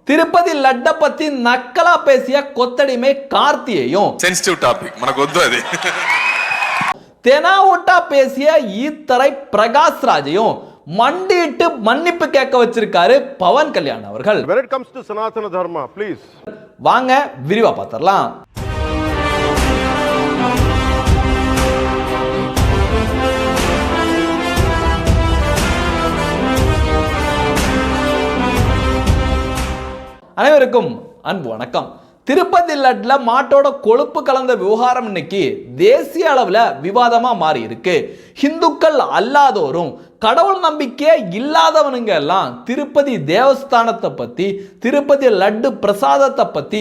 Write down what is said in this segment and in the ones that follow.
తిరుపతి లడ్డ పத்தி నక్కలా பேசிய கொத்தடிமை கார்த்தியையும் sensitive topic మనకు వద్దు అది தெனாவுட்டா பேசிய ஈத்தரை பிரகாஷ் ராஜையும் மண்டிட்டு மன்னிப்பு கேட்க வச்சிருக்காரு பவன் கல்யாண் அவர்கள். When it comes to Sanatana Dharma, please. வாங்க விரிவா பார்த்தறலாம். அனைவருக்கும் அன்பு வணக்கம். திருப்பதி லட்ல மாட்டோட கொழுப்பு கலந்த விவகாரம் இன்னைக்கு தேசிய அளவில் விவாதமா மாறி இருக்கு. இந்துக்கள் அல்லாதோரும் கடவுள் நம்பிக்கையே இல்லாதவனுங்க எல்லாம் திருப்பதி தேவஸ்தானத்தை பத்தி திருப்பதி லட்டு பிரசாதத்தை பத்தி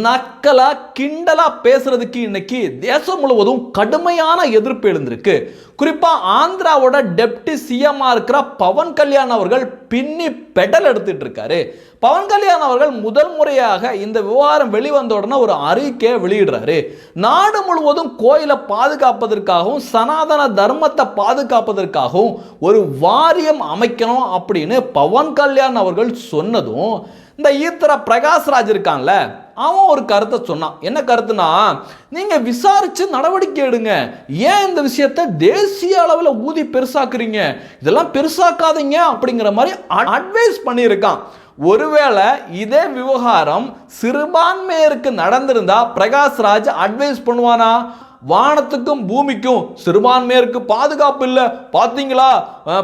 நக்கலா கிண்டலா பேசுறதுக்கு இன்னைக்கு தேசம் முழுவதும் கடுமையான எதிர்ப்பு எழுந்திருக்கு. குறிப்பா ஆந்திராவோட டெப்டி சிஎம்மா இருக்கிற பவன் கல்யாண் அவர்கள் பின்னி பெடல் எடுத்துட்டு இருக்காரு. பவன் கல்யாண் அவர்கள் முதல் முறையாக இந்த விவகாரம் வெளிவந்த உடனே ஒரு அறிக்கையை வெளியிடுறாரு. நாடு முழுவதும் கோயிலை பாதுகாப்பதற்காகவும் சனாதன தர்மத்தை பாதுகாப்பதற்காகவும் ஒரு வாரியம் அமைக்கணும் அப்படின்னு பவன் கல்யாண் அவர்கள் சொன்னதும் இந்த ஈத்தர பிரகாஷ் ராஜ் இருக்கான்ல அவன் ஒரு கருத்தை சொன்னான். என்ன கருத்துனா, நீங்க விசாரிச்சு நடவடிக்கை எடுங்க, ஏன் இந்த விஷயத்தை தேசிய அளவில் ஊதி பெருசாக்குறீங்க, இதெல்லாம் பெருசாக்காதீங்க அப்படிங்கிற மாதிரி அட்வைஸ் பண்ணியிருக்கான். ஒருவேளை இதே விவகாரம் சிறுபான்மையருக்கு நடந்திருந்தா பிரகாஷ் ராஜ் அட்வைஸ் பண்ணுவானா? வானத்துக்கும் பூமிக்கும் சிறுபான்மையருக்கு பாதுகாப்பு இல்லை, பார்த்தீங்களா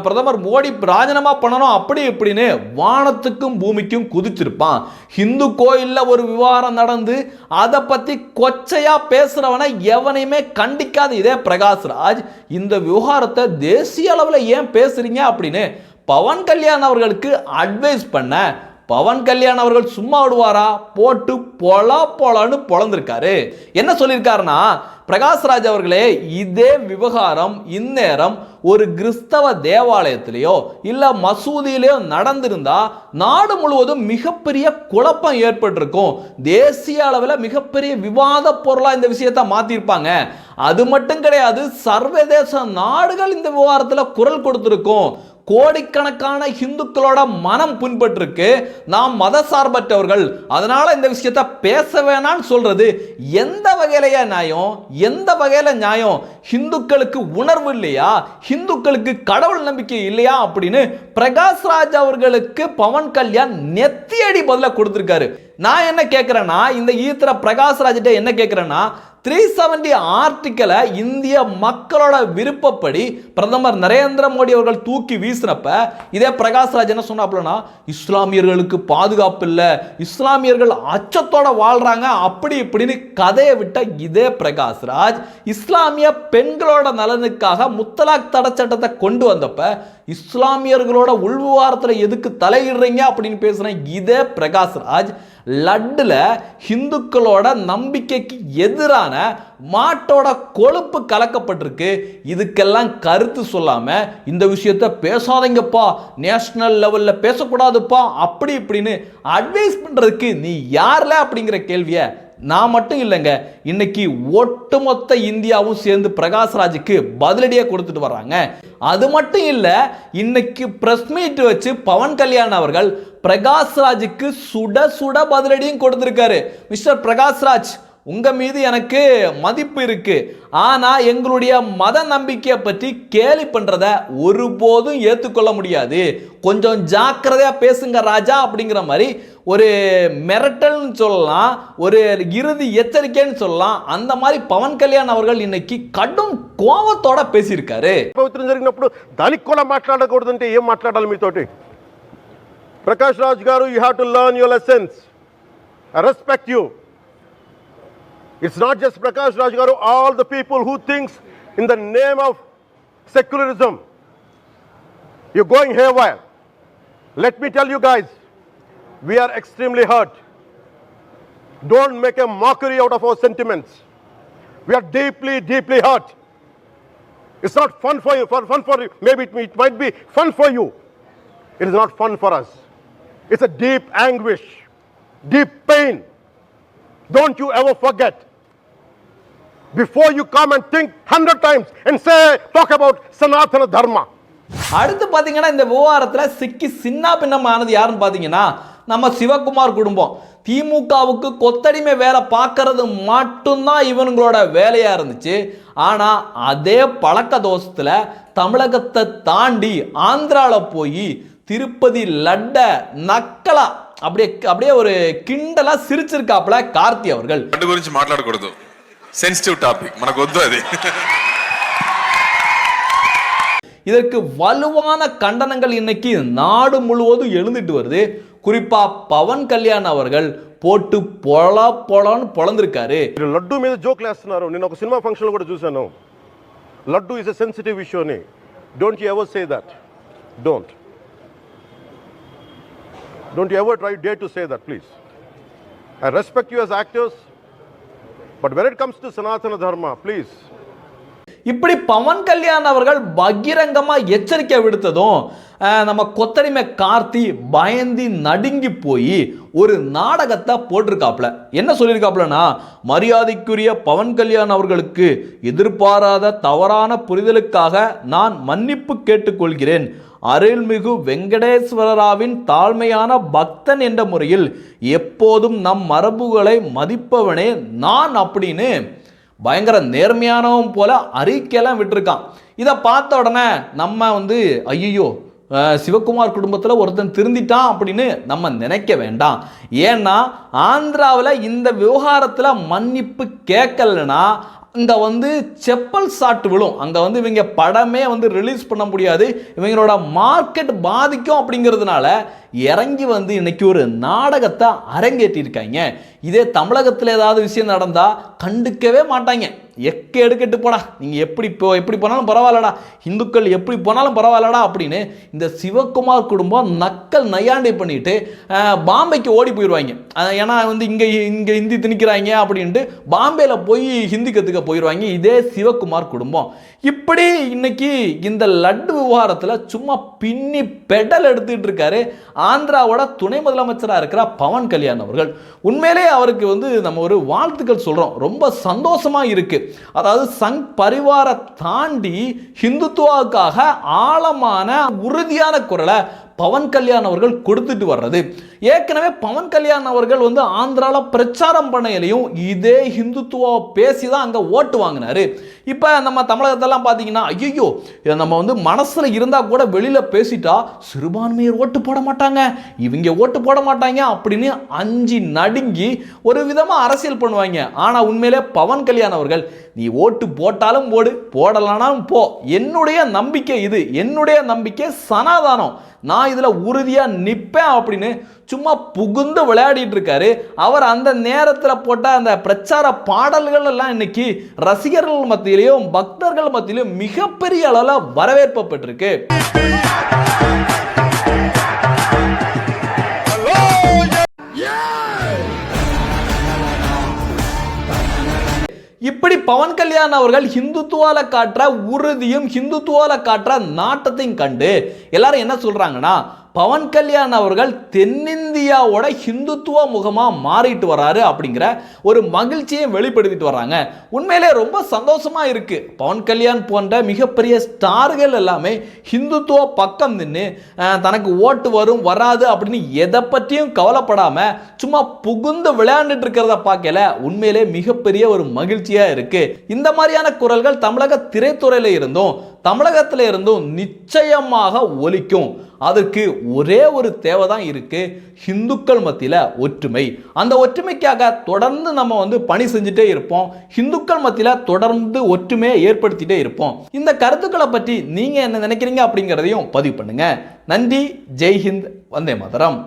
பிரதமர் மோடி ராஜினாமா பண்ணணும் அப்படி இப்படின்னு வானத்துக்கும் பூமிக்கும் குதிச்சிருப்பான். ஹிந்து கோயில்ல ஒரு விவகாரம் நடந்து அதை பத்தி கொச்சையா பேசுறவனை எவனையுமே கண்டிக்காத இதே பிரகாஷ் ராஜ் இந்த விவகாரத்தை தேசிய அளவில் ஏன் பேசுறீங்க அப்படின்னு பவன் கல்யாண் அவர்களுக்கு அட்வைஸ் பண்ண பவன் கல்யாண் அவர்கள் சும்மா விடுவாரா? போட்டு பொலான்னு பொழந்திருக்காரு. என்ன சொல்லியிருக்காருன்னா, பிரகாஷ் ராஜ் அவர்களே, இதே விவகாரம் இந்நேரம் ஒரு கிறிஸ்தவ தேவாலயத்திலேயோ இல்ல மசூதியிலேயோ நடந்திருந்தா நாடு முழுவதும் மிகப்பெரிய குழப்பம் ஏற்பட்டிருக்கும். தேசிய அளவில் மிகப்பெரிய விவாத பொருளா இந்த விஷயத்தை மாத்திருப்பாங்க. அது மட்டும் கிடையாது, சர்வதேச நாடுகள் இந்த விவகாரத்தில் குரல் கொடுத்திருக்கும். கோடிக்கணக்கான இந்துக்களோட மனம் புண்பட்டிருக்கு. நாம் மத சார்பற்றவர்கள், அதனால இந்த விஷயத்தை பேச வேணான்னு சொல்றது எந்த வகையிலையா நியாயம்? எந்த வகையில நியாயம்? இந்துக்களுக்கு உணர்வு இல்லையா? இந்துக்களுக்கு கடவுள் நம்பிக்கை இல்லையா அப்படின்னு பிரகாஷ் ராஜ் அவர்களுக்கு பவன் கல்யாண் நெத்தியடி பதில கொடுத்திருக்காரு. நான் என்ன கேட்கிறேன்னா, இந்த ஈத்தர பிரகாஷ் ராஜ்கிட்ட என்ன கேட்கிறேன்னா, 370 ஆர்டிக்கலை இந்திய மக்களோட விருப்பப்படி பிரதமர் நரேந்திர மோடி அவர்கள் தூக்கி வீசினப்ப இதே பிரகாஷ் ராஜ் என்ன சொன்னாப்லனா, இஸ்லாமியர்களுக்கு பாதுகாப்பு இல்லை, இஸ்லாமியர்கள் அச்சத்தோட வாழ்றாங்க அப்படி இப்படின்னு கதையை விட்ட இதே பிரகாஷ் ராஜ் இஸ்லாமிய பெண்களோட நலனுக்காக முத்தலாக் தடை சட்டத்தை கொண்டு வந்தப்ப இஸ்லாமியர்களோட உள்விவகாரத்தில் எதுக்கு தலையிடுறீங்க அப்படின்னு பேசுற இதே பிரகாஷ் ராஜ் லட்டுல ஹிந்துக்களோட நம்பிக்கைக்கு எதிரான மாட்டோட கொழுப்பு கலக்கப்பட்டிருக்கு, இதுக்கெல்லாம் கருத்து சொல்லாம இந்த விஷயத்தை பேசாதீங்கப்பா, நேஷனல் லெவல்ல பேசக்கூடாதுப்பா அப்படி இப்படின்னு அட்வைஸ் பண்றதுக்கு நீ யார்ல அப்படிங்கிற கேள்வியை நான் மட்டும் இல்லைங்க, இன்னைக்கு ஒட்டுமொத்த இந்தியாவும் சேர்ந்து பிரகாஷ் ராஜுக்கு பதிலடியா கொடுத்துட்டு வர்றாங்க. அது மட்டும் இல்ல, இன்னைக்கு பிரஸ் மீட் வச்சு பவன் கல்யாண் அவர்கள் பிரகாஷ் ராஜுக்கு சுட சுட பதிலடியும் கொடுத்திருக்காரு. மிஸ்டர் பிரகாஷ் ராஜ், உங்க மீது எனக்கு மதிப்பு இருக்கு, ஆனா எங்களுடைய மத நம்பிக்கையை பற்றி கேலி பண்றத ஒருபோதும் ஏற்றுக்கொள்ள முடியாது, கொஞ்சம் ஜாக்கிரதையா பேசுங்க ராஜா அப்படிங்கிற மாதிரி ஒரு மிரட்டல்னு சொல்லலாம், ஒரு இறுதி எச்சரிக்கைன்னு சொல்லலாம். அந்த மாதிரி பவன் கல்யாண் அவர்கள் இன்னைக்கு கடும் கோபத்தோட பேசியிருக்காரு. జరిగినప్పుడు దానికి కూడా మాట్లాడకూడదంటే ఏం మాట్లాడాలి మీతోటి? ప్రకాష్ రాజ్ గారు, you have to learn your lessons. I respect you. It's not just Prakash Raj Garu, all the people who thinks in the name of secularism, you're going haywire. Let me tell you guys, we are extremely hurt. Don't make a mockery out of our sentiments. We are deeply hurt. It's not fun for you, maybe it might be fun for you. It is not fun for us. It's a deep anguish, deep pain. Don't you ever forget. Before you come and think 100 times and talk about Sanatana Dharma. அடுத்து பாத்தீங்கன்னா இந்த விவகாரத்துல சிக்கி சின்ன பின்னமானது யாருன்னு பாத்தீங்கன்னா நம்ம சிவகுமார் குடும்பம். திமுகவுக்கு கொத்தடிமை வேலை பார்க்கறது மட்டும்தான் இவங்களோட வேலையா இருந்துச்சு. ஆனா அதே பழக்க தோஷத்துல தமிழகத்தை தாண்டி ஆந்திரால போய் திருப்பதி லட்ட நக்கலா அப்படியே ஒரு கிண்டலா சிரிச்சிருக்காப்ல கார்த்தி அவர்கள். లడ్డు గురించి మాట్లాడకూడదు, సెన్సిటివ్ టాపిక్, మనకు వద్దు అది. இதற்கு வலுவான கண்டனங்கள் இன்னைக்கு நாடு முழுவதும் எழுந்துட்டு வருது. குறிப்பா பவன் கல்யாண் அவர்கள் போட்டு பொலன்னு பொளந்திருக்காரு. లడ్డు మీద జోక్లు వేస్తున్నారు. నేను ఒక సినిమా ఫంక్షన్ కూడా చూశాను. Laddu is a sensitive issue అని. Don't you ever say that. Don't you ever try dare to say that, please. I respect you as actors, but when it comes to Sanatana Dharma, please. இப்படி பவன் கல்யாண் அவர்கள் பகிரங்கமா எச்சரிக்கை விடுத்ததும் நம்ம கொத்தடிமை கார்த்தி பயந்தி நடுங்கி போய் ஒரு நாடகத்தை போட்டிருக்காப்ல. என்ன சொல்லியிருக்காப்லனா, மரியாதைக்குரிய பவன் கல்யாண் அவர்களுக்கு எதிர்பாராத தவறான புரிதலுக்காக நான் மன்னிப்பு கேட்டுக்கொள்கிறேன். அருள்மிகு வெங்கடேஸ்வரராவின் தாழ்மையான பக்தன் என்ற முறையில் எப்போதும் நம் மரபுகளை மதிப்பவனே நான் அப்படின்னு பயங்கர நேர்மையானவன் போல அறிக்கையெல்லாம் விட்டுருக்கான். இதை பார்த்த உடனே நம்ம ஐயோ சிவகுமார் குடும்பத்தில் ஒருத்தன் திருந்திட்டான் அப்படின்னு நம்ம நினைக்க வேண்டாம். ஏன்னா ஆந்திராவில் இந்த விவகாரத்தில் மன்னிப்பு கேட்கலன்னா அங்கே செப்பல் சாட்டு விழும். அங்கே இவங்க படமே ரிலீஸ் பண்ண முடியாது, இவங்களோட மார்க்கெட் பாதிக்கும். அப்படிங்கிறதுனால இறங்கி இன்னைக்கு ஒரு நாடகத்தை அரங்கேற்றிருக்காங்க. இதே தமிழகத்தில் ஏதாவது விஷயம் நடந்தா கண்டுக்கவே மாட்டாங்க. எடுக்கட்டு போடா, நீங்கள் எப்படி போனாலும் பரவாயில்லடா, இந்துக்கள் எப்படி போனாலும் பரவாயில்லடா அப்படின்னு இந்த சிவகுமார் குடும்பம் நக்கல் நையாண்டி பண்ணிட்டு பாம்பேக்கு ஓடி போயிடுவாங்க. ஏன்னா இங்கே ஹிந்தி திணிக்கிறாங்க அப்படின்ட்டு பாம்பேல போய் ஹிந்தி கற்றுக்க போயிடுவாங்க இதே சிவகுமார் குடும்பம். இப்படி இன்னைக்கு இந்த லட்டு விவகாரத்தில் சும்மா பின்னி பெடல் எடுத்துட்டு இருக்காரு ஆந்திராவோட துணை முதலமைச்சராக இருக்கிற பவன் கல்யாண் அவர்கள். உண்மையிலே அவருக்கு நம்ம ஒரு வாழ்த்துக்கள் சொல்கிறோம். ரொம்ப சந்தோஷமாக இருக்குது. அதாவது சங் பரிவாரை தாண்டி ஹிந்துத்துவாவுக்காக ஆழமான உறுதியான குரலை பவன் கல்யாண் அவர்கள் கொடுத்துட்டு வர்றது. ஏற்கனவே பவன் கல்யாண் அவர்கள் ஆந்திராவில் பிரச்சாரம் பண்ணையிலையும் இதே ஹிந்துத்துவா பேசி தான் அங்கே ஓட்டு வாங்கினாரு. இப்போ நம்ம தமிழகத்தெல்லாம் பார்த்தீங்கன்னா ஐயோ நம்ம மனசில் இருந்தால் கூட வெளியில் பேசிட்டா சிறுபான்மையர் ஓட்டு போட மாட்டாங்க, இவங்க ஓட்டு போட மாட்டாங்க அப்படின்னு அஞ்சு நடுங்கி ஒரு விதமாக அரசியல் பண்ணுவாங்க. ஆனால் உண்மையிலே பவன் கல்யாண் அவர்கள் நீ ஓட்டு போட்டாலும் போடு, போடலானாலும் போ, என்னுடைய நம்பிக்கை இது, என்னுடைய நம்பிக்கை சனாதானம், நான் இதில் உறுதியாக நிற்பேன் அப்படின்னு சும்மா புகுந்து விளையாடிட்டு இருக்காரு. அவர் அந்த நேரத்தில் போட்ட அந்த பிரச்சார பாடல்கள் எல்லாம் இன்னைக்கு ரசிகர்கள் மத்தியிலையும் பக்தர்கள் மத்தியிலும் மிகப்பெரிய அளவில் வரவேற்பு பெற்றிருக்கு. இப்படி பவன் கல்யாண் அவர்கள் ஹிந்துத்துவால காட்டுற உறுதியும் ஹிந்துத்துவால காட்டுற நாட்டத்தையும் கண்டு எல்லாரும் என்ன சொல்றாங்கன்னா, பவன் கல்யாண் அவர்கள் தென்னிந்தியாவோட ஹிந்துத்துவ முகமா மாறிட்டு வராரு அப்படிங்கிற ஒரு மகிழ்ச்சியை வெளிப்படுத்திட்டு வர்றாங்க. உண்மையிலே ரொம்ப சந்தோஷமா இருக்கு. பவன் கல்யாண் போன்ற மிகப்பெரிய ஸ்டார்கள் எல்லாமே ஹிந்துத்துவ பக்கம் நின்று தனக்கு ஓட்டு வரும் வராது அப்படின்னு எதை பற்றியும் கவலைப்படாம சும்மா புகுந்து விளையாண்டுட்டு இருக்கிறத பார்க்கல உண்மையிலே மிகப்பெரிய ஒரு மகிழ்ச்சியா இருக்கு. இந்த மாதிரியான குரல்கள் தமிழக திரைத்துறையில இருந்தும் தமிழகத்தில் இருந்தும் நிச்சயமாக ஒலிக்கும். அதற்கு ஒரே ஒரு தேவை தான் இருக்கு, ஹிந்துக்கள் மத்தியில் ஒற்றுமை. அந்த ஒற்றுமைக்காக தொடர்ந்து நம்ம பணி செஞ்சுட்டே இருப்போம். ஹிந்துக்கள் மத்தியில் தொடர்ந்து ஒற்றுமையை ஏற்படுத்திட்டே இருப்போம். இந்த கருத்துக்களை பற்றி நீங்க என்ன நினைக்கிறீங்க அப்படிங்கிறதையும் பதிவு பண்ணுங்க. நன்றி. ஜெய்ஹிந்த். வந்தே மாதரம்.